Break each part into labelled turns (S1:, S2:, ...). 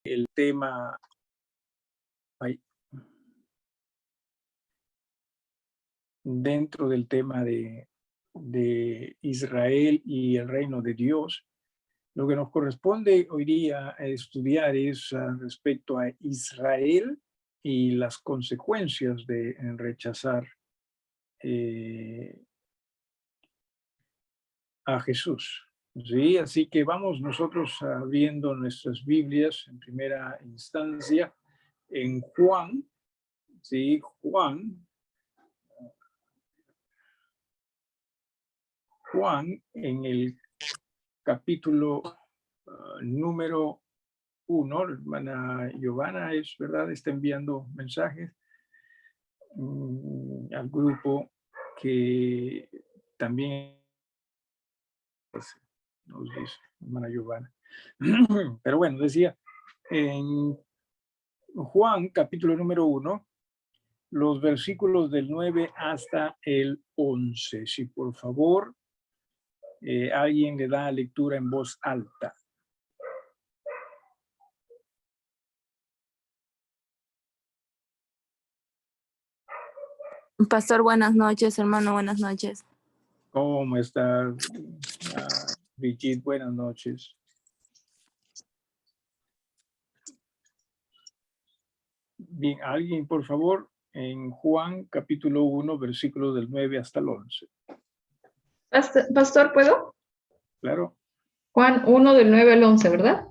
S1: el tema dentro del tema de Israel y el reino de Dios. Lo que nos corresponde hoy día estudiar es respecto a Israel y las consecuencias de rechazar a Jesús. ¿Sí? Así que vamos nosotros viendo nuestras Biblias en primera instancia en Juan, ¿sí? Juan en el capítulo número 1, la hermana Giovanna, es verdad, está enviando mensajes al grupo que también nos dice, hermana Giovanna. Pero bueno, decía, en Juan, capítulo número 1, los versículos del 9 hasta el 11. Si por favor alguien le da lectura en voz alta.
S2: Pastor, buenas noches, hermano, buenas noches.
S1: ¿Cómo está, Brigitte? Buenas noches. Bien, alguien, por favor, en Juan, capítulo 1, versículos del 9 hasta el 11.
S3: Pastor, ¿puedo?
S1: Claro.
S3: Juan 1, del 9 al 11, ¿verdad?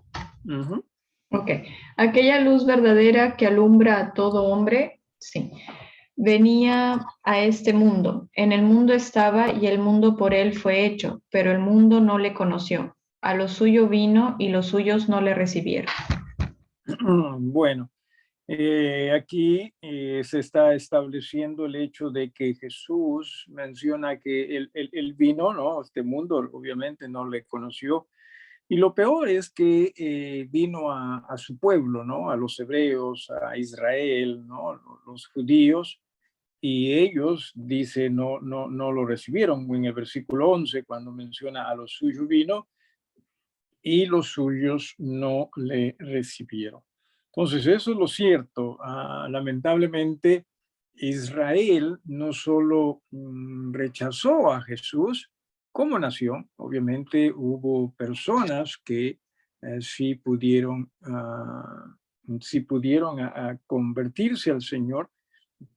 S1: Uh-huh.
S3: Ok. Aquella luz verdadera que alumbra a todo hombre, sí, venía a este mundo. En el mundo estaba y el mundo por él fue hecho, pero el mundo no le conoció. A lo suyo vino y los suyos no le recibieron.
S1: Bueno, aquí se está estableciendo el hecho de que Jesús menciona que él vino, ¿no? Este mundo obviamente no le conoció. Y lo peor es que vino a su pueblo, ¿no? A los hebreos, a Israel, ¿no? Los judíos. Y ellos, dice, no lo recibieron. En el versículo 11, cuando menciona a los suyos vino, y los suyos no le recibieron. Entonces, eso es lo cierto. Lamentablemente, Israel no solo rechazó a Jesús como nación, obviamente hubo personas que sí pudieron convertirse al Señor,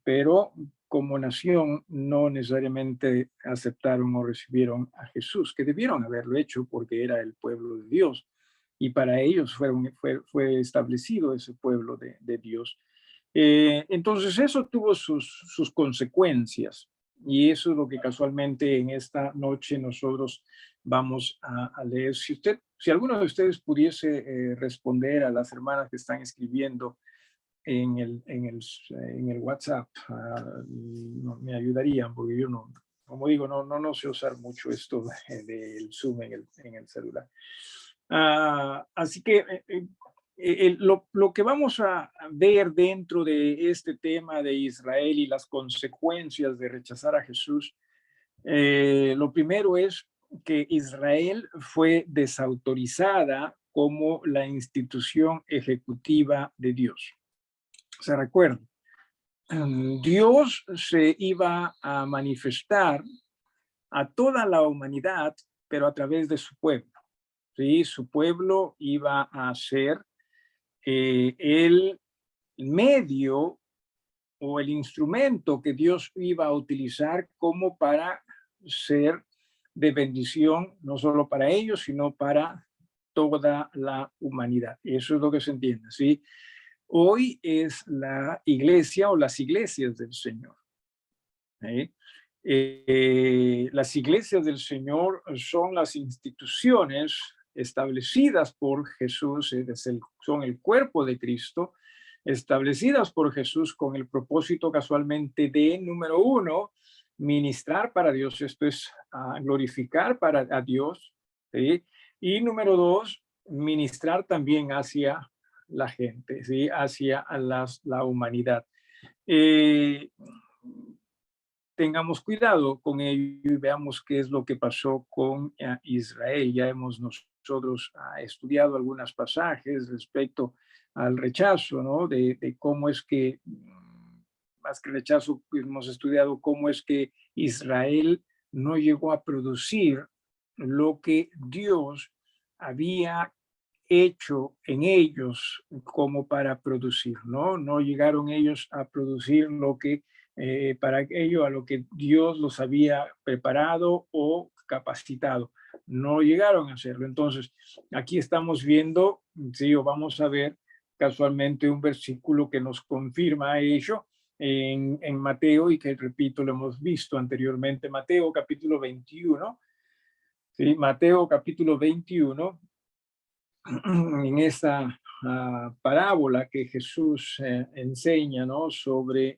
S1: pero como nación no necesariamente aceptaron o recibieron a Jesús, que debieron haberlo hecho porque era el pueblo de Dios. Y para ellos fue establecido ese pueblo de Dios. Entonces eso tuvo sus consecuencias. Y eso es lo que casualmente en esta noche nosotros vamos a leer. Si alguno de ustedes pudiese responder a las hermanas que están escribiendo en el WhatsApp, me ayudarían, porque yo no, como digo, no sé usar mucho esto del Zoom en el celular. Así que lo que vamos a ver dentro de este tema de Israel y las consecuencias de rechazar a Jesús, lo primero es que Israel fue desautorizada como la institución ejecutiva de Dios. Se recuerda, Dios se iba a manifestar a toda la humanidad, pero a través de su pueblo. ¿Sí? Su pueblo iba a ser el medio o el instrumento que Dios iba a utilizar como para ser de bendición, no solo para ellos, sino para toda la humanidad. Eso es lo que se entiende, ¿sí? Hoy es la iglesia o las iglesias del Señor. Las iglesias del Señor son las instituciones establecidas por Jesús, son el cuerpo de Cristo, establecidas por Jesús con el propósito casualmente de, número uno, ministrar para Dios, esto es glorificar a Dios, ¿sí? Y número dos, ministrar también hacia la gente, ¿sí? Hacia la humanidad. Tengamos cuidado con ello y veamos qué es lo que pasó con Israel. Ya hemos nosotros estudiado algunos pasajes respecto al rechazo, ¿no? De cómo es que, más que rechazo, hemos estudiado cómo es que Israel no llegó a producir lo que Dios había hecho en ellos como para producir, ¿no? No llegaron ellos a producir lo que para ello a lo que Dios los había preparado o capacitado. No llegaron a hacerlo. Entonces, aquí estamos viendo, sí, o vamos a ver casualmente un versículo que nos confirma ello en Mateo y que, repito, lo hemos visto anteriormente. Mateo capítulo 21, ¿sí? Mateo capítulo 21, en esta parábola que Jesús enseña, ¿no? Sobre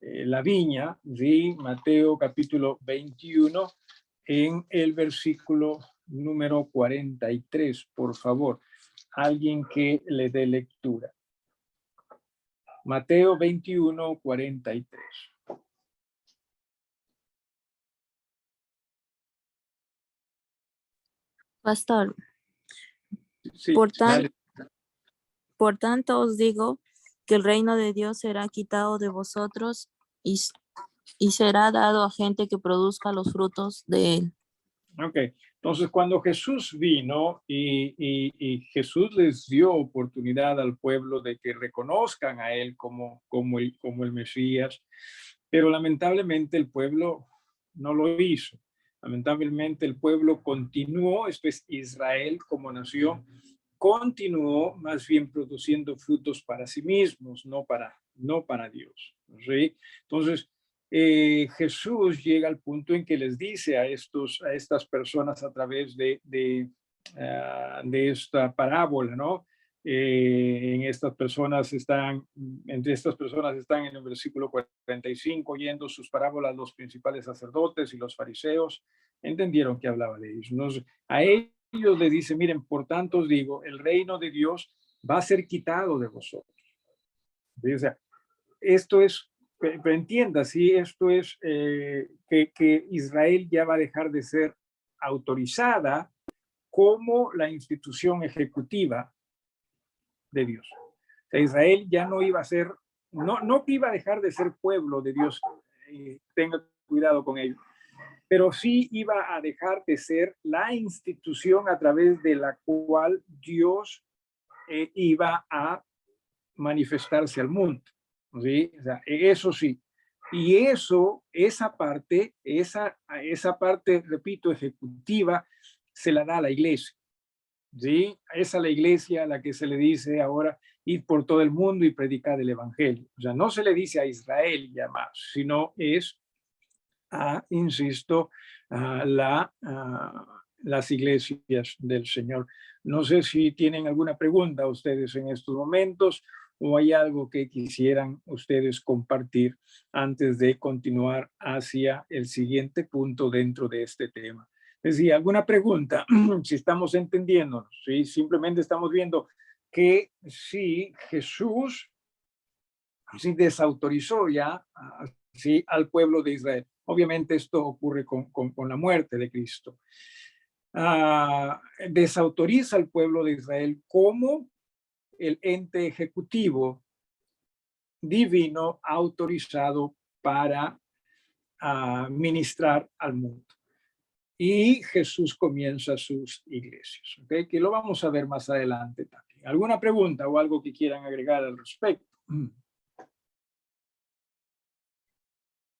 S1: la viña, ¿sí? Mateo capítulo 21, en el versículo número 43, por favor. Alguien que le dé lectura. Mateo 21, 43.
S2: Pastor,
S1: Sí,
S2: por
S1: dale.
S2: por tanto os digo que el reino de Dios será quitado de vosotros y será dado a gente que produzca los frutos de él.
S1: Ok, entonces cuando Jesús vino y Jesús les dio oportunidad al pueblo de que reconozcan a él como el Mesías, pero lamentablemente el pueblo no lo hizo. Lamentablemente el pueblo continuó, esto es Israel como nación, continuó más bien produciendo frutos para sí mismos, no para Dios. ¿Sí? Entonces, Jesús llega al punto en que les dice a estas personas a través de esta parábola, ¿no? Entre estas personas están en el versículo 45, oyendo sus parábolas los principales sacerdotes y los fariseos, entendieron que hablaba de ellos. Entonces, a ellos les dice, miren, por tanto os digo, el reino de Dios va a ser quitado de vosotros. ¿Sí? O sea, esto es, pero entienda, ¿sí? Esto es que Israel ya va a dejar de ser autorizada como la institución ejecutiva de Dios. O sea, Israel ya no iba a ser, no que iba a dejar de ser pueblo de Dios, tenga cuidado con ello, pero sí iba a dejar de ser la institución a través de la cual Dios iba a manifestarse al mundo. ¿Sí? O sea, eso sí. Y esa parte, repito, ejecutiva, se la da a la iglesia. ¿Sí? Es a la iglesia a la que se le dice ahora ir por todo el mundo y predicar el evangelio. O sea, no se le dice a Israel ya más, sino es insisto, las iglesias del Señor. No sé si tienen alguna pregunta ustedes en estos momentos o hay algo que quisieran ustedes compartir antes de continuar hacia el siguiente punto dentro de este tema. Es decir, alguna pregunta, si estamos entendiendo, si simplemente estamos viendo que si Jesús desautorizó ya ¿sí? al pueblo de Israel. Obviamente esto ocurre con la muerte de Cristo. Desautoriza al pueblo de Israel como el ente ejecutivo divino autorizado para ministrar al mundo. Y Jesús comienza sus iglesias, ¿okay? Que lo vamos a ver más adelante también. ¿Alguna pregunta o algo que quieran agregar al respecto?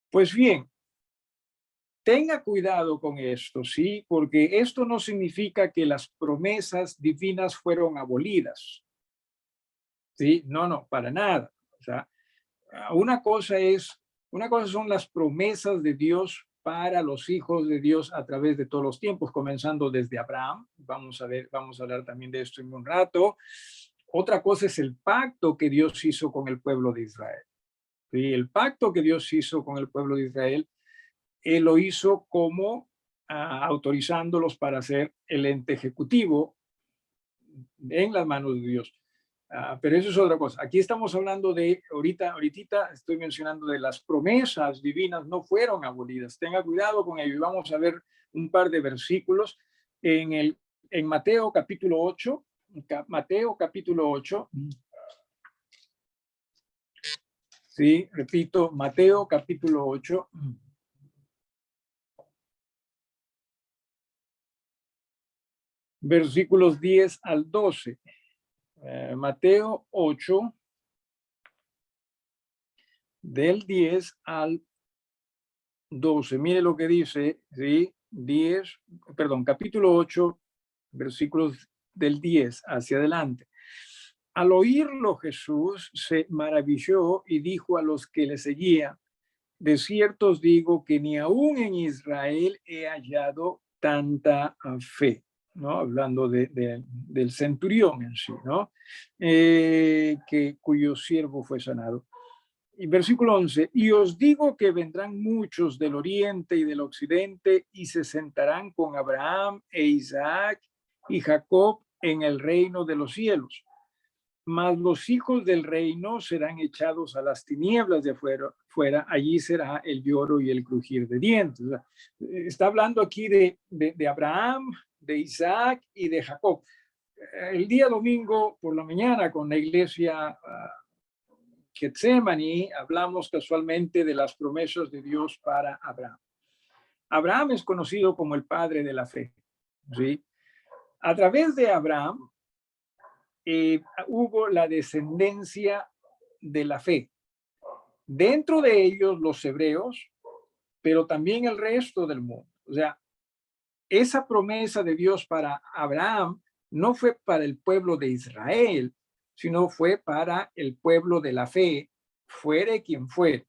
S1: Pues bien, tenga cuidado con esto, ¿sí? Porque esto no significa que las promesas divinas fueron abolidas, ¿sí? No, para nada. O sea, una cosa son las promesas de Dios para los hijos de Dios a través de todos los tiempos, comenzando desde Abraham. Vamos a hablar también de esto en un rato. Otra cosa es el pacto que Dios hizo con el pueblo de Israel. ¿Sí? El pacto que Dios hizo con el pueblo de Israel, Él lo hizo como autorizándolos para ser el ente ejecutivo en las manos de Dios. Pero eso es otra cosa. Aquí estamos hablando de, ahorita estoy mencionando de las promesas divinas, no fueron abolidas. Tenga cuidado con ello. Y vamos a ver un par de versículos en Mateo capítulo 8, Mateo capítulo 8. Sí, repito, Mateo capítulo 8. Versículos 10 al 12. Mateo 8, del 10 al 12. Mire lo que dice, ¿sí? Capítulo 8, versículos del 10 hacia adelante. Al oírlo, Jesús se maravilló y dijo a los que le seguían: de cierto os digo que ni aún en Israel he hallado tanta fe, ¿no? Hablando del centurión en sí, ¿no? Cuyo siervo fue sanado. Y versículo 11, y os digo que vendrán muchos del oriente y del occidente y se sentarán con Abraham e Isaac y Jacob en el reino de los cielos. Mas los hijos del reino serán echados a las tinieblas de afuera, allí será el lloro y el crujir de dientes. O sea, está hablando aquí de Abraham, de Isaac y de Jacob. El día domingo por la mañana con la iglesia Getsemaní hablamos casualmente de las promesas de Dios para Abraham. Abraham es conocido como el padre de la fe, ¿sí? A través de Abraham hubo la descendencia de la fe. Dentro de ellos los hebreos, pero también el resto del mundo. O sea, esa promesa de Dios para Abraham no fue para el pueblo de Israel, sino fue para el pueblo de la fe, fuere quien fuere.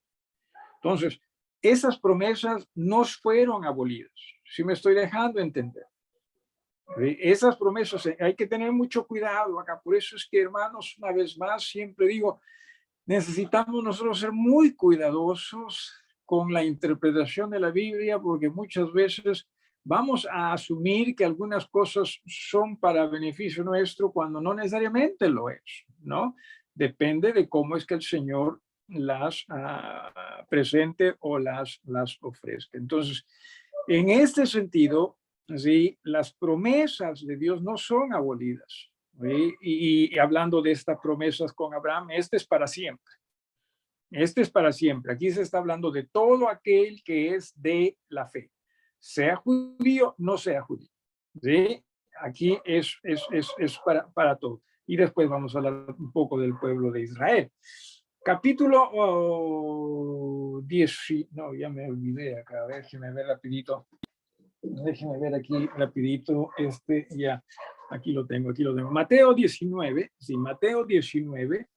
S1: Entonces, esas promesas no fueron abolidas. Si me estoy dejando entender. Esas promesas hay que tener mucho cuidado acá. Por eso es que, hermanos, una vez más, siempre digo, necesitamos nosotros ser muy cuidadosos con la interpretación de la Biblia, porque muchas veces vamos a asumir que algunas cosas son para beneficio nuestro cuando no necesariamente lo es, ¿no? Depende de cómo es que el Señor las presente o las ofrezca. Entonces, en este sentido, ¿sí? Las promesas de Dios no son abolidas. ¿Sí? Y hablando de estas promesas con Abraham, este es para siempre. Este es para siempre. Aquí se está hablando de todo aquel que es de la fe, sea judío, no sea judío. ¿Sí? Aquí es para todo. Y después vamos a hablar un poco del pueblo de Israel. Capítulo 10, no, ya me olvidé acá, a ver, déjeme ver rapidito. Déjeme ver aquí rapidito, ya, aquí lo tengo. Mateo 19, sí, Mateo 19.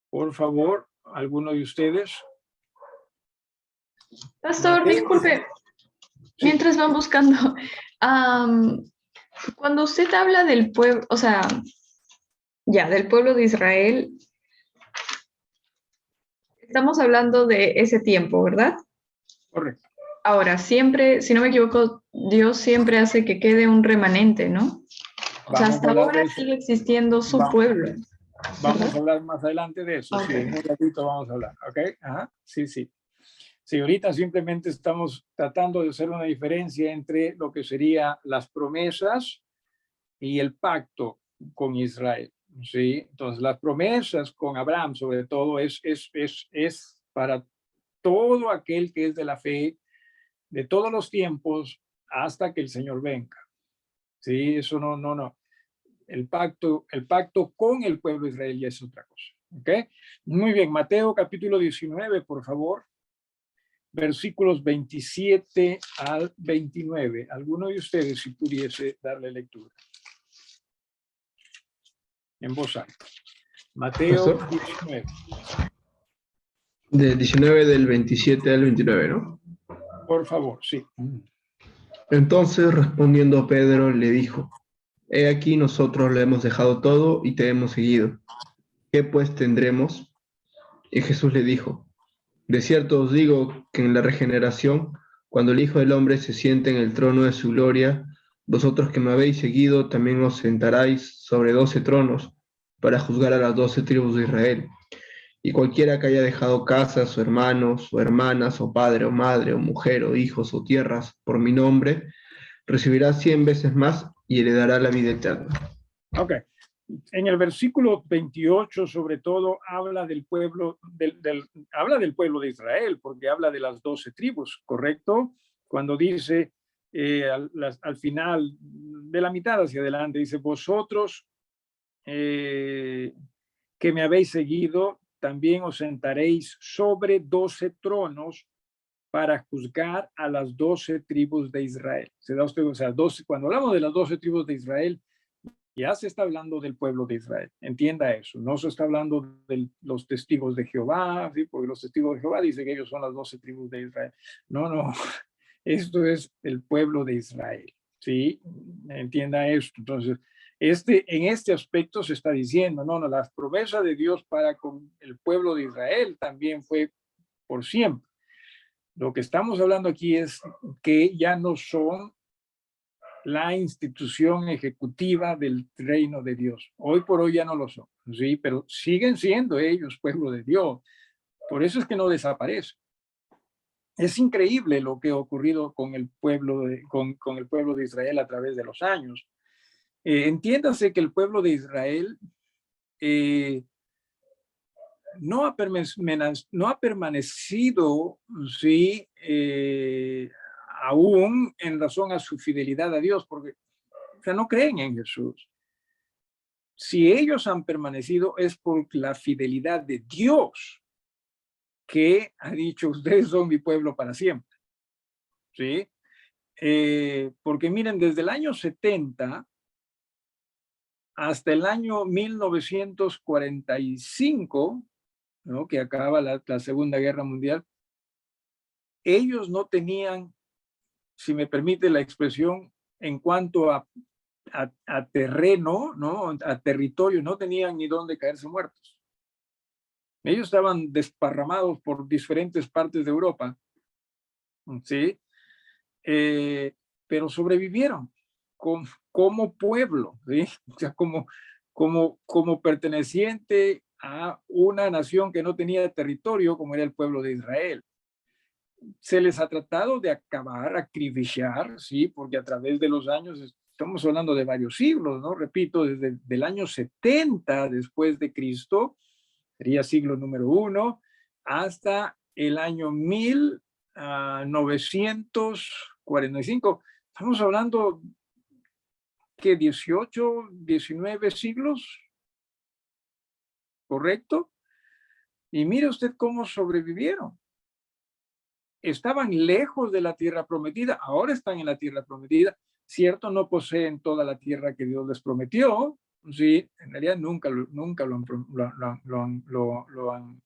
S1: Por favor, alguno de ustedes.
S3: Pastor, Mateo, disculpe, sí. Mientras van buscando, cuando usted habla del pueblo, o sea, ya, del pueblo de Israel, estamos hablando de ese tiempo, ¿verdad?
S1: Correcto.
S3: Ahora, siempre, si no me equivoco, Dios siempre hace que quede un remanente, ¿no? O sea, hasta ahora sigue existiendo su pueblo.
S1: Vamos a hablar más adelante de eso. Okay. Sí, en un ratito vamos a hablar. ¿Ok? Ajá. Sí. Sí, ahorita simplemente estamos tratando de hacer una diferencia entre lo que serían las promesas y el pacto con Israel. ¿Sí? Entonces, las promesas con Abraham, sobre todo, es para todo aquel que es de la fe, de todos los tiempos, hasta que el Señor venga. Sí, eso no. El pacto con el pueblo de Israel ya es otra cosa. ¿Ok? Muy bien, Mateo capítulo 19, por favor. Versículos 27 al 29. ¿Alguno de ustedes si pudiese darle lectura? En voz alta. Mateo 19.
S4: De 19 del 27 al 29, ¿no?
S1: Por favor, sí.
S4: Entonces, respondiendo Pedro, le dijo: He aquí, nosotros lo hemos dejado todo y te hemos seguido. ¿Qué pues tendremos? Y Jesús le dijo: De cierto os digo que en la regeneración, cuando el Hijo del Hombre se siente en el trono de su gloria, vosotros que me habéis seguido también os sentaréis sobre 12 tronos para juzgar a las 12 tribus de Israel. Y cualquiera que haya dejado casas, o hermanos, o hermanas, o padre, o madre, o mujer, o hijos, o tierras, por mi nombre, recibirá 100 veces más y heredará la vida eterna.
S1: Ok. En el versículo 28, sobre todo, habla del pueblo, habla del pueblo de Israel, porque habla de las 12 tribus, ¿correcto? Cuando dice al final, de la mitad hacia adelante, dice, vosotros que me habéis seguido, también os sentaréis sobre 12 tronos para juzgar a las 12 tribus de Israel. ¿Se da usted? O sea, cuando hablamos de las 12 tribus de Israel, ya se está hablando del pueblo de Israel. Entienda eso. No se está hablando de los testigos de Jehová, ¿sí? Porque los testigos de Jehová dicen que ellos son las 12 tribus de Israel. No, no. Esto es el pueblo de Israel. ¿Sí? Entienda esto. Entonces, en este aspecto se está diciendo, no, las promesas de Dios para con el pueblo de Israel también fue por siempre. Lo que estamos hablando aquí es que ya no son la institución ejecutiva del reino de Dios. Hoy por hoy ya no lo son, ¿sí? Pero siguen siendo ellos pueblo de Dios. Por eso es que no desaparece. Es increíble lo que ha ocurrido con el pueblo con el pueblo de Israel a través de los años. Entiéndase que el pueblo de Israel no ha permanecido, ¿sí? Aún en razón a su fidelidad a Dios, porque o sea, no creen en Jesús. Si ellos han permanecido es por la fidelidad de Dios, que ha dicho, ustedes son mi pueblo para siempre. ¿Sí? Porque miren, desde el año 70 hasta el año 1945, ¿no? Que acaba la Segunda Guerra Mundial, ellos no tenían, si me permite la expresión, en cuanto a terreno, ¿no? A territorio, no tenían ni dónde caerse muertos. Ellos estaban desparramados por diferentes partes de Europa, ¿sí? Pero sobrevivieron como pueblo, ¿sí? O sea, como perteneciente a una nación que no tenía territorio, como era el pueblo de Israel. Se les ha tratado de acabar, acribillar, ¿sí? Porque a través de los años, estamos hablando de varios siglos, ¿no? Repito, desde el año 70 después de Cristo, sería siglo número 1, hasta el año 1945. Estamos hablando que 18, 19 siglos, ¿correcto? Y mire usted cómo sobrevivieron. Estaban lejos de la tierra prometida, ahora están en la tierra prometida. Cierto, no poseen toda la tierra que Dios les prometió. Sí, en realidad nunca lo han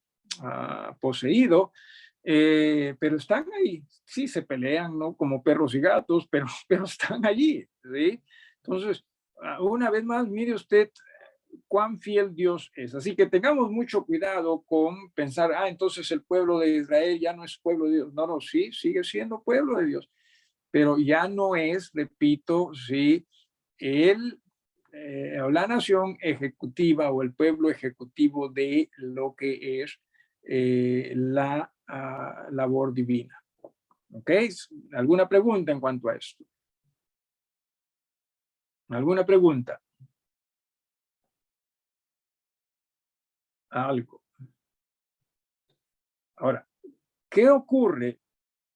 S1: poseído, pero están ahí. Sí, se pelean, ¿no? Como perros y gatos, pero están allí. ¿Sí? Entonces, una vez más, mire usted cuán fiel Dios es. Así que tengamos mucho cuidado con pensar, entonces el pueblo de Israel ya no es pueblo de Dios. No, sí, sigue siendo pueblo de Dios, pero ya no es, repito, sí, la nación ejecutiva o el pueblo ejecutivo de lo que es la labor divina. ¿Ok? ¿Alguna pregunta en cuanto a esto? ¿Alguna pregunta? Algo. Ahora, ¿qué ocurre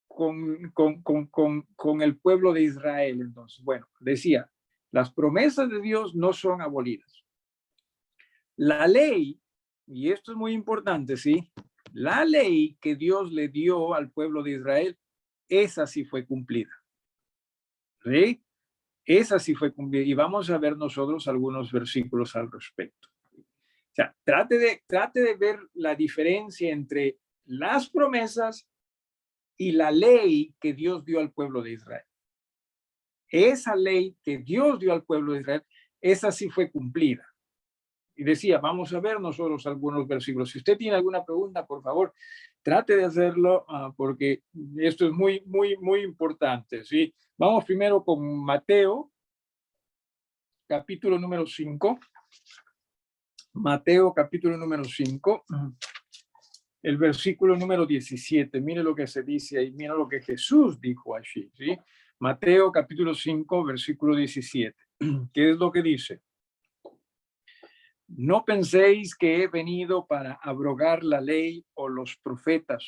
S1: con el pueblo de Israel entonces? Bueno, decía, las promesas de Dios no son abolidas. La ley, y esto es muy importante, ¿sí? La ley que Dios le dio al pueblo de Israel, esa sí fue cumplida. ¿Sí? Esa sí fue cumplida. Y vamos a ver nosotros algunos versículos al respecto. O sea, trate de ver la diferencia entre las promesas y la ley que Dios dio al pueblo de Israel. Esa ley que Dios dio al pueblo de Israel, esa sí fue cumplida. Y decía, vamos a ver nosotros algunos versículos. Si usted tiene alguna pregunta, por favor, trate de hacerlo porque esto es muy, muy, muy importante. ¿Sí? Vamos primero con Mateo, capítulo número 5. Mateo, capítulo número 5. el versículo número 17. Mire lo que se dice ahí, mire lo que Jesús dijo allí, ¿sí? Mateo capítulo 5, versículo 17. ¿Qué es lo que dice? No penséis que he venido para abrogar la ley o los profetas.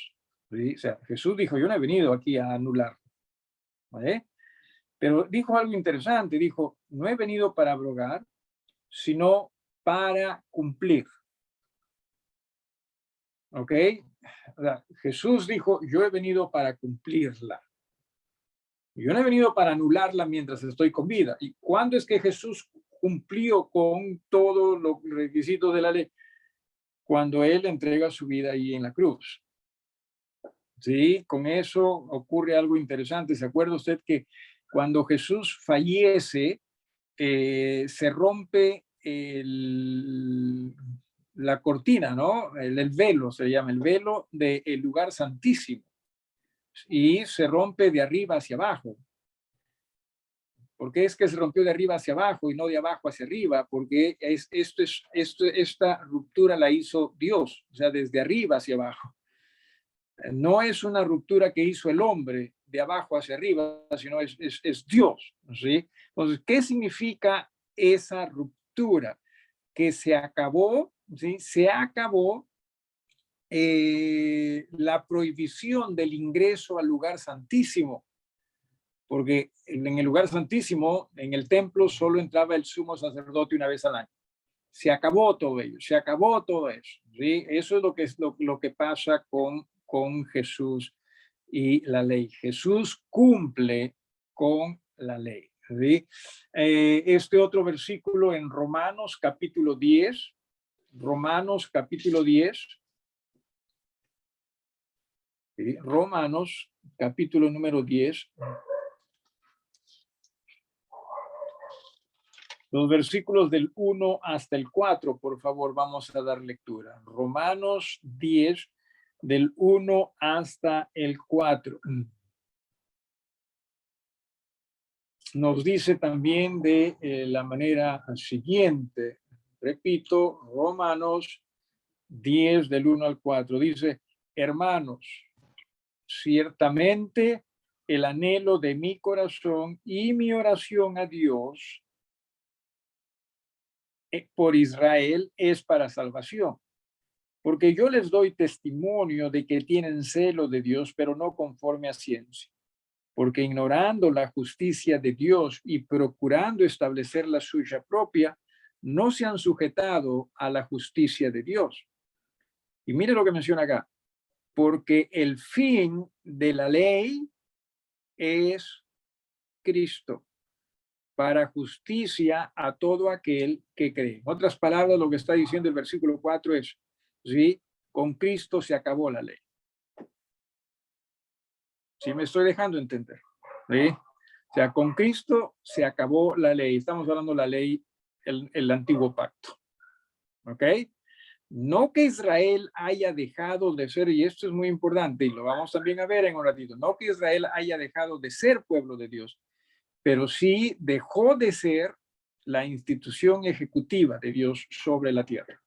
S1: ¿Sí? O sea, Jesús dijo, yo no he venido aquí a anular. ¿Vale? Pero dijo algo interesante, dijo, no he venido para abrogar, sino para cumplir. ¿Ok? O sea, Jesús dijo, yo he venido para cumplirla. Yo no he venido para anularla mientras estoy con vida. ¿Y cuándo es que Jesús cumplió con todos los requisitos de la ley? Cuando Él entrega su vida ahí en la cruz. Sí, con eso ocurre algo interesante. ¿Se acuerda usted que cuando Jesús fallece, se rompe la cortina, ¿no? El velo, se llama el velo del lugar santísimo. Y se rompe de arriba hacia abajo. ¿Por qué es que se rompió de arriba hacia abajo y no de abajo hacia arriba? Porque esta ruptura la hizo Dios, o sea, desde arriba hacia abajo. No es una ruptura que hizo el hombre de abajo hacia arriba, sino es Dios, ¿sí? Entonces, ¿qué significa esa ruptura? Que se acabó, ¿sí? Se acabó la prohibición del ingreso al lugar santísimo, porque en el lugar santísimo, en el templo, solo entraba el sumo sacerdote una vez al año. Se acabó todo ello, se acabó todo eso, ¿sí? Eso es lo que pasa con Jesús y la ley. Jesús cumple con la ley, ¿sí? Este otro versículo en Romanos capítulo 10, Romanos capítulo 10, ¿sí? Romanos capítulo número 10, los versículos del 1 hasta el 4, por favor, vamos a dar lectura. Romanos 10, del 1 hasta el 4. Nos dice también de la manera siguiente. Repito, Romanos 10, del 1 al 4. Dice, hermanos, ciertamente el anhelo de mi corazón y mi oración a Dios por Israel es para salvación, porque yo les doy testimonio de que tienen celo de Dios, pero no conforme a ciencia, porque ignorando la justicia de Dios y procurando establecer la suya propia, no se han sujetado a la justicia de Dios. Y mire lo que menciona acá, porque el fin de la ley es Cristo, para justicia a todo aquel que cree. En otras palabras, lo que está diciendo el versículo 4 es, ¿sí? Con Cristo se acabó la ley. ¿Sí me estoy dejando entender? ¿Sí? O sea, con Cristo se acabó la ley. Estamos hablando de la ley, el antiguo pacto. ¿Ok? No que Israel haya dejado de ser, y esto es muy importante, y lo vamos también a ver en un ratito, no que Israel haya dejado de ser pueblo de Dios, pero sí dejó de ser la institución ejecutiva de Dios sobre la tierra.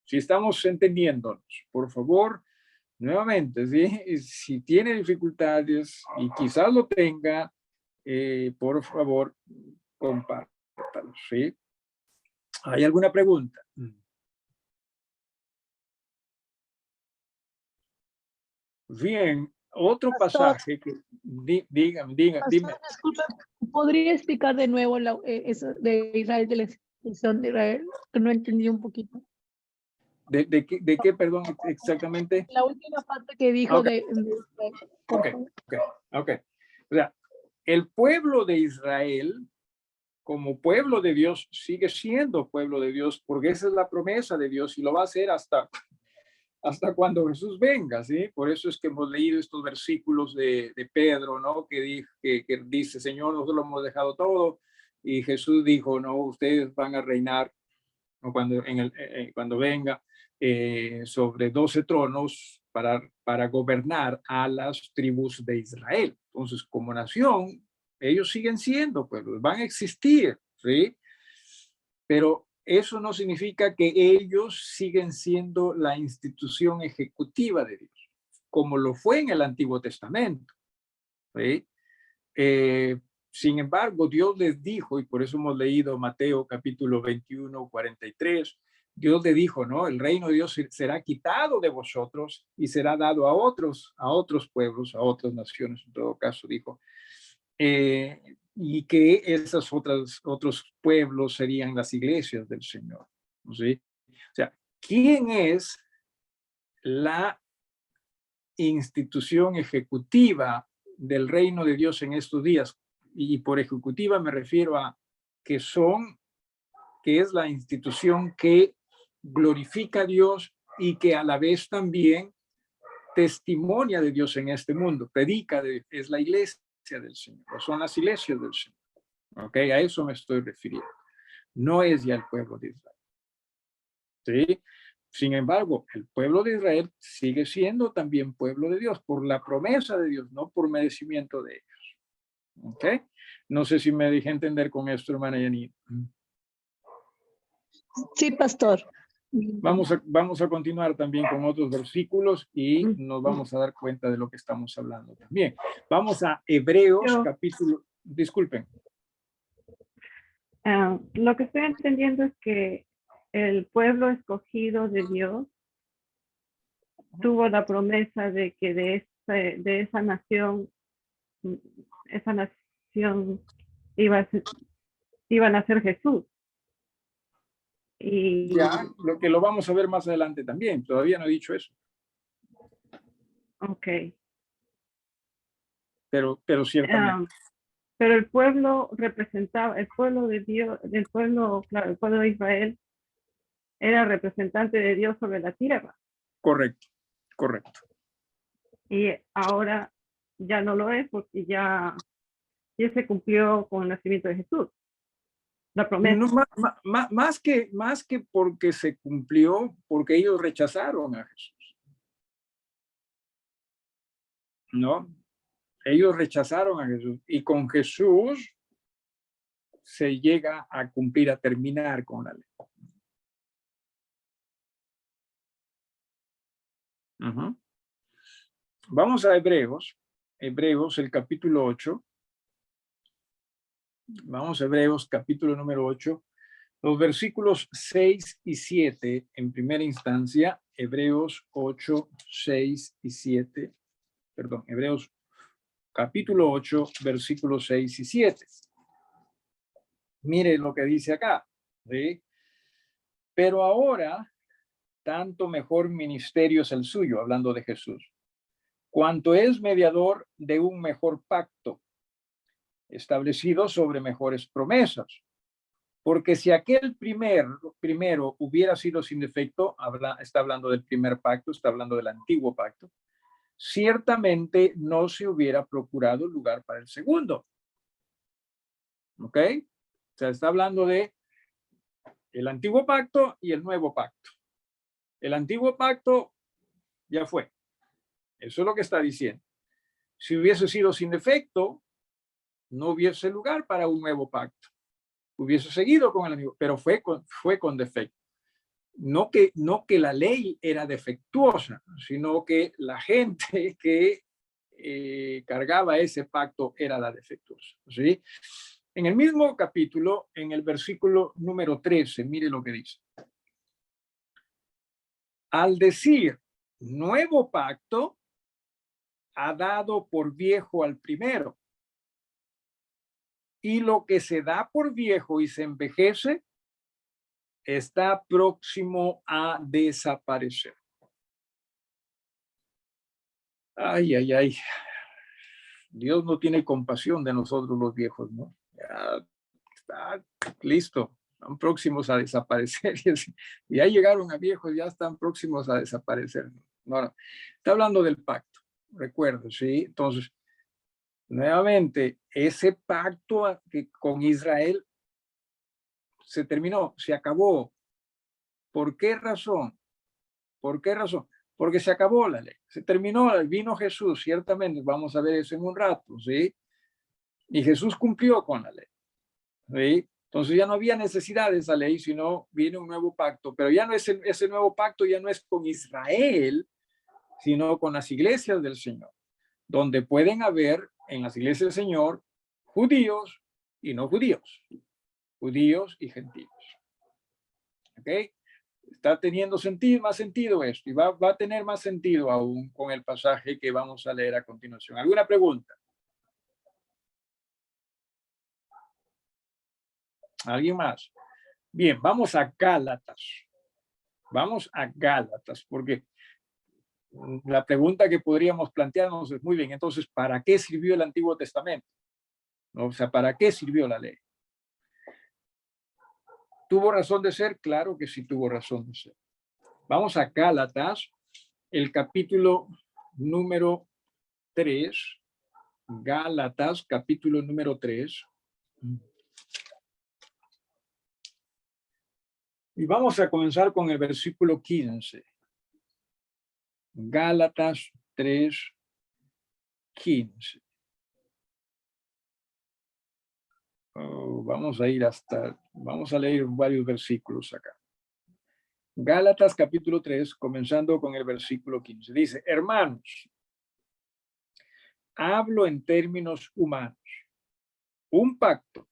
S1: Si estamos entendiéndonos, por favor, nuevamente, ¿sí? Si tiene dificultades y quizás lo tenga, por favor, compártalo, ¿sí? ¿Hay alguna pregunta? Bien, otro
S5: Pastor,
S1: pasaje que dígame, dime.
S5: disculpe, ¿podría explicar de nuevo eso de Israel, de la excepción de Israel? Que no entendí un poquito.
S1: ¿De qué, perdón, exactamente?
S5: La última parte que dijo
S1: Okay. Ok. O sea, el pueblo de Israel, como pueblo de Dios, sigue siendo pueblo de Dios, porque esa es la promesa de Dios y lo va a hacer hasta cuando Jesús venga, ¿sí? Por eso es que hemos leído estos versículos de Pedro, ¿no? Que dice, Señor, nosotros lo hemos dejado todo, y Jesús dijo, no, ustedes van a reinar, ¿no? Cuando venga, sobre 12 tronos para gobernar a las tribus de Israel. Entonces, como nación, ellos siguen siendo pueblos, van a existir, ¿sí? Pero eso no significa que ellos siguen siendo la institución ejecutiva de Dios, como lo fue en el Antiguo Testamento. ¿Sí? Sin embargo, Dios les dijo, y por eso hemos leído Mateo capítulo 21, 43, Dios le dijo, ¿no? El reino de Dios será quitado de vosotros y será dado a otros pueblos, a otras naciones, en todo caso, dijo. Y que esos otros pueblos serían las iglesias del Señor. ¿Sí? O sea, ¿quién es la institución ejecutiva del reino de Dios en estos días? Y por ejecutiva me refiero a que es la institución que glorifica a Dios y que a la vez también testimonia de Dios en este mundo, es la iglesia del Señor, son las iglesias del Señor. ¿Ok? A eso me estoy refiriendo. No es ya el pueblo de Israel. ¿Sí? Sin embargo, el pueblo de Israel sigue siendo también pueblo de Dios por la promesa de Dios, no por merecimiento de ellos. ¿Ok? No sé si me dejé entender con esto, hermana Yanina.
S5: Sí, pastor.
S1: Vamos a continuar también con otros versículos y nos vamos a dar cuenta de lo que estamos hablando también. Vamos a Hebreos capítulo, disculpen.
S6: Lo que estoy entendiendo es que el pueblo escogido de Dios tuvo la promesa de que de esa nación iban a ser Jesús. Y
S1: Ya, lo vamos a ver más adelante también. Todavía no he dicho eso.
S6: ok.
S1: Pero ciertamente.
S6: Pero el pueblo representaba, el pueblo de Dios, claro, el pueblo de Israel era representante de Dios sobre la tierra.
S1: Correcto.
S6: Y ahora ya no lo es porque ya se cumplió con el nacimiento de Jesús. La promesa.
S1: No, más que porque se cumplió, porque ellos rechazaron a Jesús. ¿No? Ellos rechazaron a Jesús y con Jesús se llega a cumplir, a terminar con la ley. Vamos a Hebreos el capítulo 8. Vamos a Hebreos capítulo número 8, los versículos 6 y 7 en primera instancia. Hebreos 8, 6 y 7. Perdón, Hebreos capítulo 8, versículos 6 y 7. Mire lo que dice acá. ¿Sí? Pero ahora, tanto mejor ministerio es el suyo, hablando de Jesús, cuanto es mediador de un mejor pacto, establecido sobre mejores promesas. Porque si aquel primero hubiera sido sin defecto, está hablando del primer pacto, está hablando del antiguo pacto, ciertamente no se hubiera procurado lugar para el segundo. ¿Ok? O sea, está hablando de el antiguo pacto y el nuevo pacto. El antiguo pacto ya fue. Eso es lo que está diciendo. Si hubiese sido sin defecto, no hubiese lugar para un nuevo pacto. Hubiese seguido con el antiguo, pero fue con defecto. No que la ley era defectuosa, sino que la gente que cargaba ese pacto era la defectuosa. ¿Sí? En el mismo capítulo, en el versículo número 13, mire lo que dice. Al decir nuevo pacto, ha dado por viejo al primero. Y lo que se da por viejo y se envejece está próximo a desaparecer. Ay, ay, ay. Dios no tiene compasión de nosotros los viejos, ¿no? Ya está listo, están próximos a desaparecer. Y ya llegaron a viejos, ya están próximos a desaparecer. No, está hablando del pacto, recuerdo, ¿sí? Entonces, nuevamente, ese pacto con Israel se terminó, se acabó. ¿Por qué razón? ¿Por qué razón? Porque se acabó la ley, se terminó, vino Jesús, ciertamente, vamos a ver eso en un rato, ¿sí? Y Jesús cumplió con la ley, ¿sí? Entonces ya no había necesidad de esa ley, sino viene un nuevo pacto, pero ya no es ese nuevo pacto, ya no es con Israel, sino con las iglesias del Señor, donde pueden haber en las iglesias del Señor judíos y no judíos, judíos y gentiles. ¿Ok? Está teniendo más sentido esto, y va a tener más sentido aún con el pasaje que vamos a leer a continuación. ¿Alguna pregunta? ¿Alguien más? Bien, vamos a Gálatas. Vamos a Gálatas, porque la pregunta que podríamos plantearnos es, muy bien, entonces, ¿para qué sirvió el Antiguo Testamento? O sea, ¿para qué sirvió la ley? ¿Tuvo razón de ser? Claro que sí tuvo razón de ser. Vamos a Gálatas, el capítulo número 3. Gálatas, capítulo número 3. Y vamos a comenzar con el versículo 15. Gálatas 3, 15. Vamos a leer varios versículos acá. Gálatas capítulo 3, comenzando con el versículo 15. Dice, hermanos, hablo en términos humanos. Un pacto,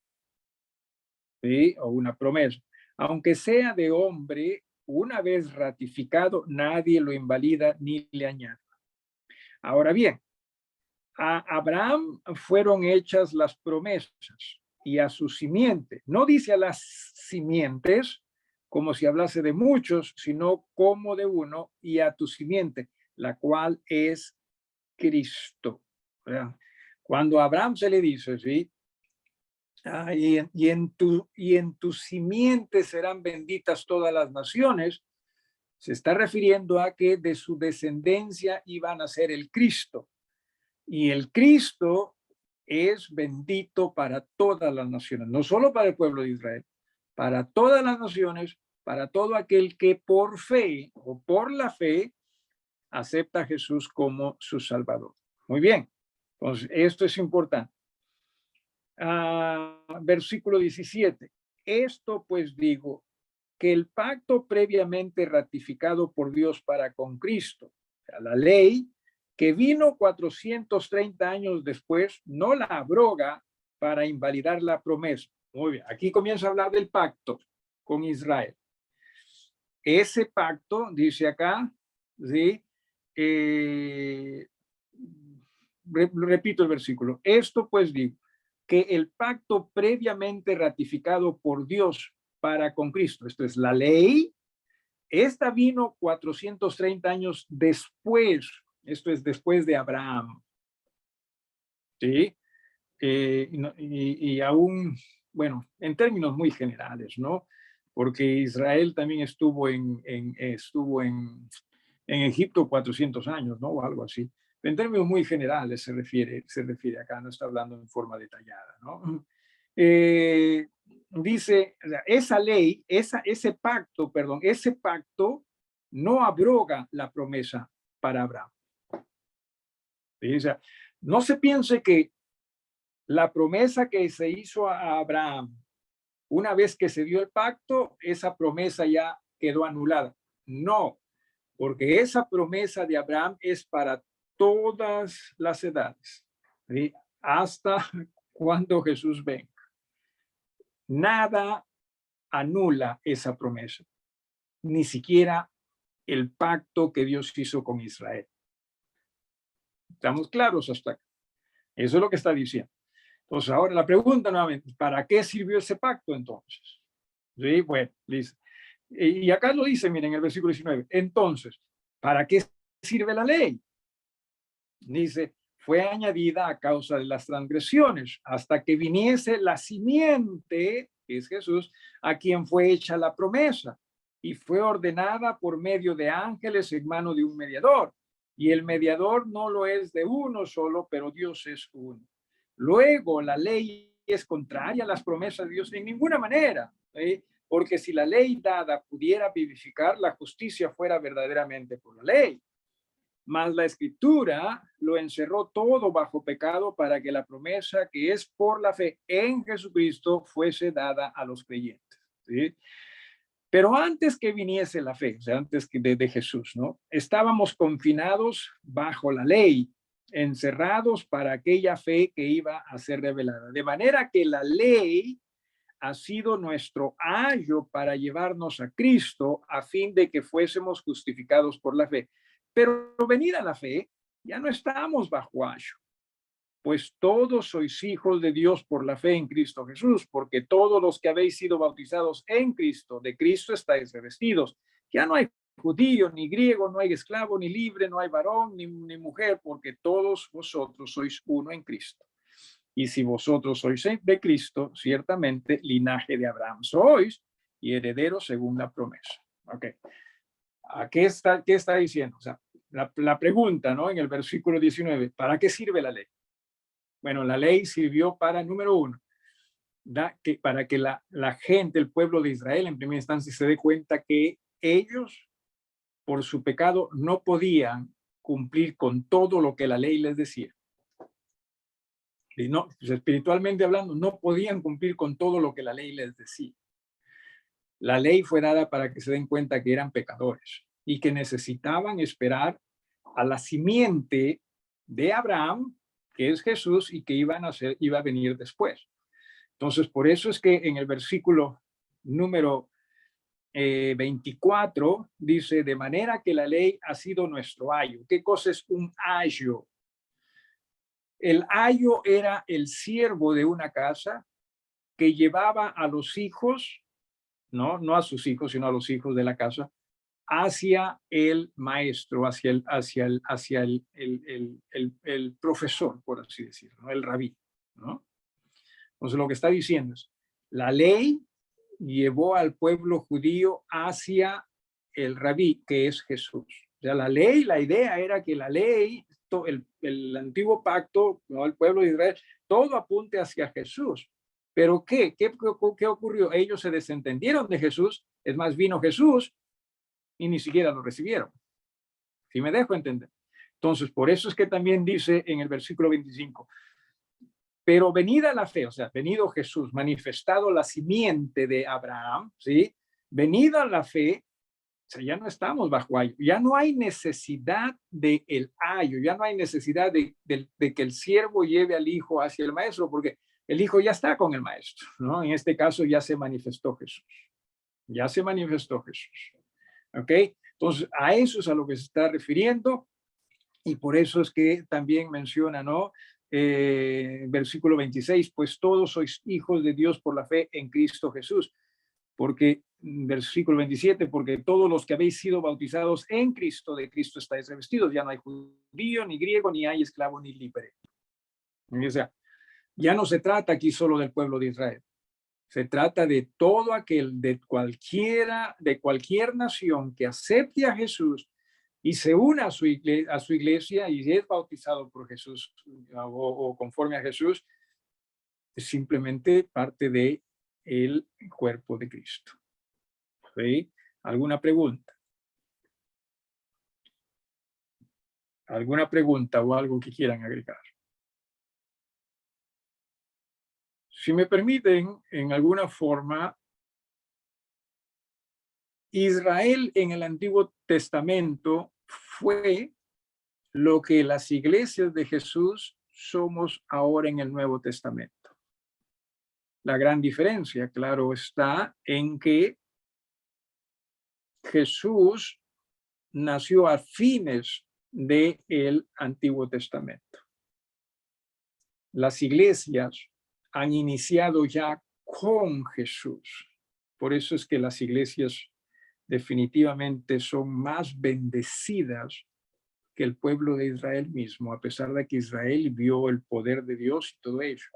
S1: ¿sí? O una promesa, aunque sea de hombre, una vez ratificado, nadie lo invalida ni le añade. Ahora bien, a Abraham fueron hechas las promesas y a su simiente. No dice a las simientes como si hablase de muchos, sino como de uno, y a tu simiente, la cual es Cristo. Cuando a Abraham se le dice, ¿sí? Y en tu simiente serán benditas todas las naciones, se está refiriendo a que de su descendencia iban a ser el Cristo. Y el Cristo es bendito para todas las naciones, no solo para el pueblo de Israel, para todas las naciones, para todo aquel que por fe o por la fe acepta a Jesús como su Salvador. Muy bien, entonces esto es importante. Versículo 17. Esto pues digo, que el pacto previamente ratificado por Dios para con Cristo, o sea, la ley, que vino 430 años después, no la abroga para invalidar la promesa. Muy bien, aquí comienza a hablar del pacto con Israel. Ese pacto, dice acá, ¿sí? Repito el versículo. Esto pues digo, que el pacto previamente ratificado por Dios para con Cristo, esto es la ley, esta vino 430 años después, esto es después de Abraham, ¿sí? Y aún, bueno, en términos muy generales, ¿no? Porque Israel también estuvo en Egipto 400 años, ¿no? O algo así. En términos muy generales se refiere acá, no está hablando en forma detallada, ¿no? Dice, esa ley, ese pacto no abroga la promesa para Abraham. ¿Sí? O sea, no se piense que la promesa que se hizo a Abraham, una vez que se dio el pacto, esa promesa ya quedó anulada. No, porque esa promesa de Abraham es para todas las edades, ¿sí? Hasta cuando Jesús venga. Nada anula esa promesa, ni siquiera el pacto que Dios hizo con Israel. ¿Estamos claros hasta acá? Eso es lo que está diciendo. Entonces, ahora la pregunta nuevamente, ¿para qué sirvió ese pacto entonces? Sí, bueno, dice. Y acá lo dice, miren, en el versículo 19. Entonces, ¿para qué sirve la ley? Dice, fue añadida a causa de las transgresiones, hasta que viniese la simiente, que es Jesús, a quien fue hecha la promesa, y fue ordenada por medio de ángeles en mano de un mediador. Y el mediador no lo es de uno solo, pero Dios es uno. Luego, la ley es contraria a las promesas de Dios en ninguna manera, porque si la ley dada pudiera vivificar, la justicia fuera verdaderamente por la ley. mas la Escritura lo encerró todo bajo pecado para que la promesa que es por la fe en Jesucristo fuese dada a los creyentes. ¿Sí? Pero antes que viniese la fe, o sea, antes que de Jesús, ¿no? Estábamos confinados bajo la ley, encerrados para aquella fe que iba a ser revelada. De manera que la ley ha sido nuestro ayo para llevarnos a Cristo a fin de que fuésemos justificados por la fe. Pero venida la fe, ya no estamos bajo ayo, pues todos sois hijos de Dios por la fe en Cristo Jesús, porque todos los que habéis sido bautizados en Cristo, de Cristo estáis revestidos. Ya no hay judío, ni griego, no hay esclavo, ni libre, no hay varón, ni mujer, porque todos vosotros sois uno en Cristo. Y si vosotros sois de Cristo, ciertamente linaje de Abraham sois y herederos según la promesa. Ok. ¿Qué está diciendo? O sea, la pregunta, ¿no? En el versículo 19, ¿para qué sirve la ley? Bueno, la ley sirvió para, número uno, para que la gente, el pueblo de Israel, en primera instancia, se dé cuenta que ellos, por su pecado, no podían cumplir con todo lo que la ley les decía. Y no, pues, espiritualmente hablando, no podían cumplir con todo lo que la ley les decía. La ley fue dada para que se den cuenta que eran pecadores y que necesitaban esperar a la simiente de Abraham, que es Jesús, y que iba a venir después. Entonces, por eso es que en el versículo número 24 dice, de manera que la ley ha sido nuestro ayo. ¿Qué cosa es un ayo? El ayo era el siervo de una casa que llevaba a los hijos, no a sus hijos, sino a los hijos de la casa, hacia el maestro, hacia el profesor, por así decirlo, ¿no? El rabí, ¿no? Entonces lo que está diciendo es, la ley llevó al pueblo judío hacia el rabí, que es Jesús. O sea, la ley, la idea era que la ley, el antiguo pacto, ¿no? El pueblo de Israel, todo apunte hacia Jesús. Pero ¿qué ocurrió? Ellos se desentendieron de Jesús, es más, vino Jesús y ni siquiera lo recibieron. ¿Sí me dejo entender? Entonces, por eso es que también dice en el versículo 25, pero venida la fe, o sea, venido Jesús, manifestado la simiente de Abraham, ¿sí? Venida la fe, o sea, ya no estamos bajo ayo, ya no hay necesidad del ayo, ya no hay necesidad de que el siervo lleve al hijo hacia el maestro, porque el hijo ya está con el maestro, ¿no? En este caso ya se manifestó Jesús, ya se manifestó Jesús, ¿ok? Entonces, a eso es a lo que se está refiriendo y por eso es que también menciona, ¿no? Versículo 26, pues todos sois hijos de Dios por la fe en Cristo Jesús. Porque, versículo 27, porque todos los que habéis sido bautizados en Cristo, de Cristo estáis revestidos. Ya no hay judío, ni griego, ni hay esclavo, ni libre. O sea, ya no se trata aquí solo del pueblo de Israel. Se trata de todo aquel, de cualquier nación que acepte a Jesús y se una a su iglesia y es bautizado por Jesús o conforme a Jesús, es simplemente parte de el cuerpo de Cristo. ¿Sí? ¿Alguna pregunta? ¿Alguna pregunta o algo que quieran agregar? Si me permiten, en alguna forma, Israel en el Antiguo Testamento fue lo que las iglesias de Jesús somos ahora en el Nuevo Testamento. La gran diferencia, claro, está en que Jesús nació a fines del Antiguo Testamento. Las iglesias han iniciado ya con Jesús. Por eso es que las iglesias definitivamente son más bendecidas que el pueblo de Israel mismo, a pesar de que Israel vio el poder de Dios y todo ello.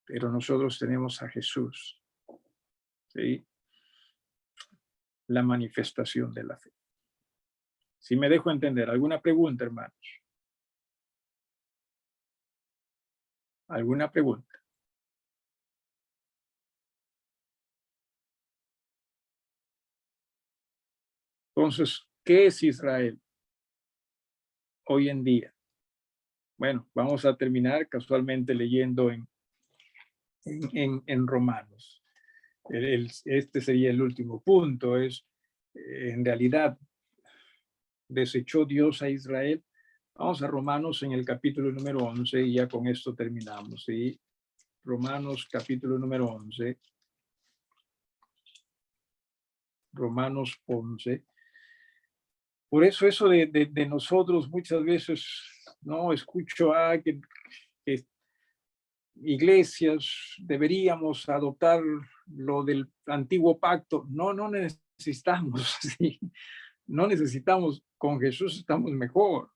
S1: Pero nosotros tenemos a Jesús, ¿sí? La manifestación de la fe. Si me dejo entender, ¿alguna pregunta, hermanos? ¿Alguna pregunta? Entonces, ¿qué es Israel? hoy en día. Bueno, vamos a terminar casualmente leyendo en Romanos. Este sería el último punto, es en realidad desechó Dios a Israel. Vamos a Romanos en el capítulo número 11 y ya con esto terminamos, ¿sí? Romanos capítulo número 11. Romanos 11. Por eso de nosotros muchas veces, no escucho que iglesias deberíamos adoptar lo del antiguo pacto. No necesitamos, ¿sí? No necesitamos, con Jesús estamos mejor.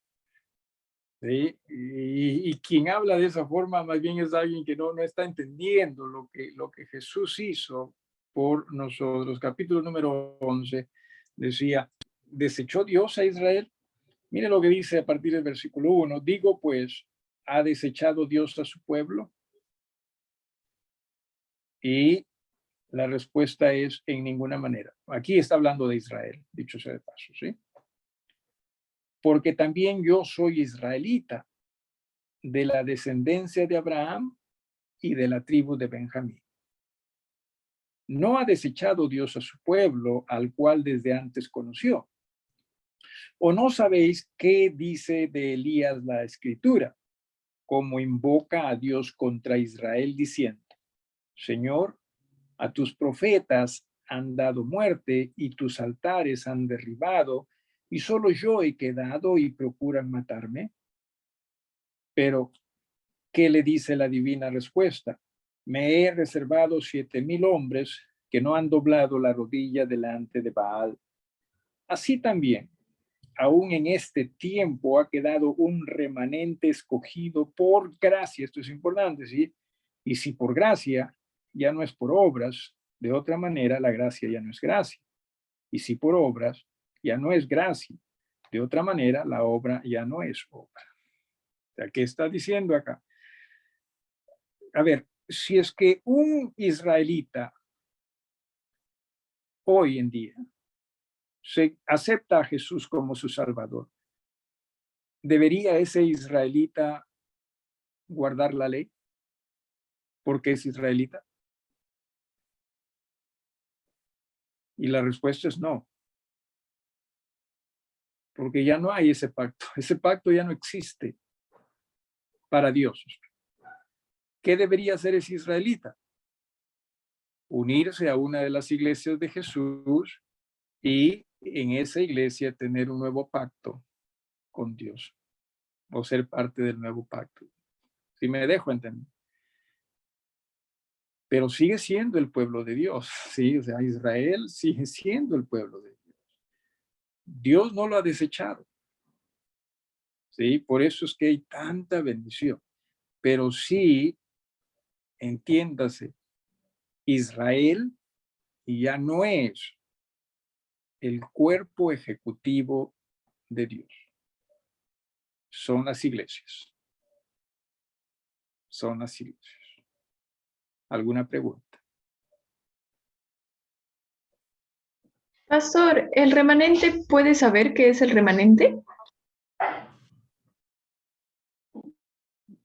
S1: ¿Sí? Y quien habla de esa forma más bien es alguien que no está entendiendo lo que Jesús hizo por nosotros. Capítulo número 11 decía, ¿desechó Dios a Israel? Mire lo que dice a partir del versículo 1. Digo pues, ¿ha desechado Dios a su pueblo? Y la respuesta es en ninguna manera. Aquí está hablando de Israel, dicho sea de paso, ¿sí? Porque también yo soy israelita, de la descendencia de Abraham y de la tribu de Benjamín. No ha desechado Dios a su pueblo, al cual desde antes conoció. ¿O no sabéis qué dice de Elías la Escritura? Como invoca a Dios contra Israel diciendo, Señor, a tus profetas han dado muerte y tus altares han derribado, y solo yo he quedado y procuran matarme. Pero, ¿qué le dice la divina respuesta? Me he reservado 7,000 hombres que no han doblado la rodilla delante de Baal. Así también, aún en este tiempo ha quedado un remanente escogido por gracia. Esto es importante, ¿sí? Y si por gracia, ya no es por obras. De otra manera, la gracia ya no es gracia. Y si por obras, ya no es gracia. De otra manera, la obra ya no es obra. O sea, ¿qué está diciendo acá? A ver, si es que un israelita hoy en día se acepta a Jesús como su Salvador, ¿debería ese israelita guardar la ley porque es israelita? Y la respuesta es no, porque ya no hay ese pacto ya no existe para Dios. ¿Qué debería hacer ese israelita? Unirse a una de las iglesias de Jesús y en esa iglesia tener un nuevo pacto con Dios o ser parte del nuevo pacto. Si me dejo entender. Pero sigue siendo el pueblo de Dios, ¿sí? O sea, Israel sigue siendo el pueblo de Dios. Dios no lo ha desechado, ¿sí? Por eso es que hay tanta bendición. Pero sí, entiéndase, Israel ya no es el cuerpo ejecutivo de Dios. Son las iglesias. Son las iglesias. ¿Alguna pregunta?
S3: Pastor, ¿el remanente puede saber qué es el remanente?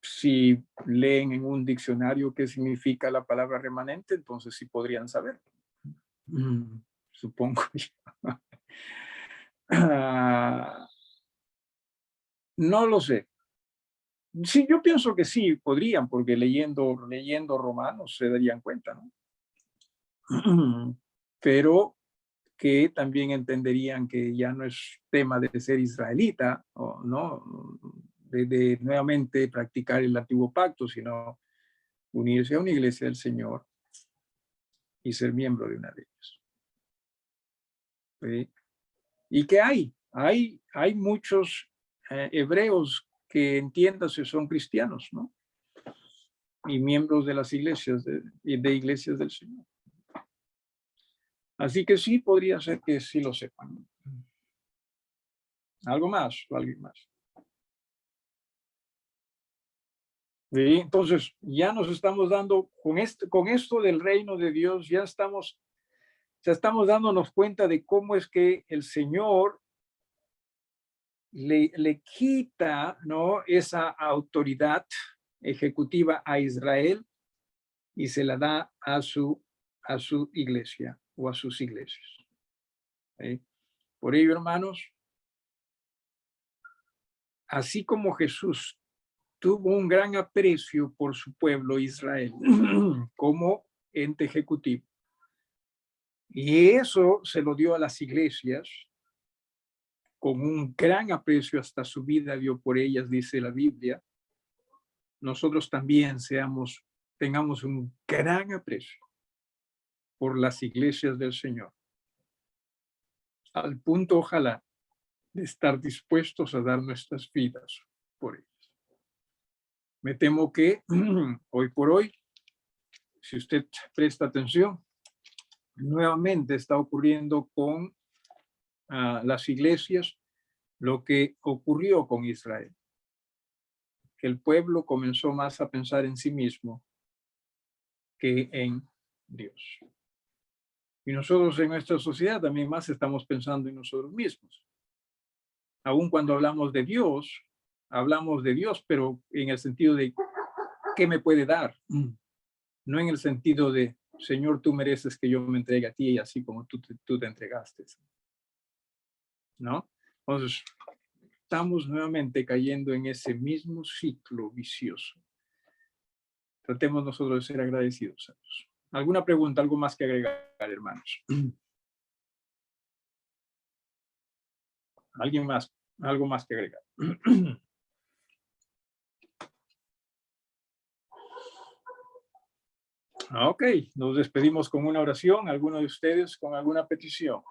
S1: Si leen en un diccionario qué significa la palabra remanente, entonces sí podrían saber. Supongo yo. No lo sé. Sí, yo pienso que sí podrían, porque leyendo Romanos se darían cuenta, ¿no? Pero que también entenderían que ya no es tema de ser israelita, o no, de nuevamente practicar el antiguo pacto, sino unirse a una iglesia del Señor y ser miembro de una de ellas. ¿Sí? ¿Y qué hay? Hay muchos hebreos que, entiéndase, son cristianos, ¿no? Y miembros de las iglesias, de iglesias del Señor. Así que sí, podría ser que sí lo sepan. ¿Algo más o alguien más? ¿Sí? Entonces, ya nos estamos dando, con esto del reino de Dios, ya estamos dándonos cuenta de cómo es que el Señor le quita, ¿no?, esa autoridad ejecutiva a Israel y se la da a su iglesia o a sus iglesias. ¿Sí? Por ello, hermanos, así como Jesús tuvo un gran aprecio por su pueblo Israel como ente ejecutivo, y eso se lo dio a las iglesias con un gran aprecio, hasta su vida dio por ellas, dice la Biblia. Nosotros también tengamos un gran aprecio por las iglesias del Señor, al punto, ojalá, de estar dispuestos a dar nuestras vidas por ellas. Me temo que hoy por hoy, si usted presta atención, nuevamente está ocurriendo con las iglesias lo que ocurrió con Israel, que el pueblo comenzó más a pensar en sí mismo que en Dios. Y nosotros en nuestra sociedad también más estamos pensando en nosotros mismos. Aun cuando hablamos de Dios, pero en el sentido de ¿qué me puede dar? No en el sentido de, Señor, tú mereces que yo me entregue a ti así como tú te entregaste. ¿No? Entonces, estamos nuevamente cayendo en ese mismo ciclo vicioso. Tratemos nosotros de ser agradecidos a Dios. ¿Alguna pregunta, algo más que agregar, hermanos? ¿Alguien más? Algo más que agregar. Ok, nos despedimos con una oración. ¿Alguno de ustedes con alguna petición?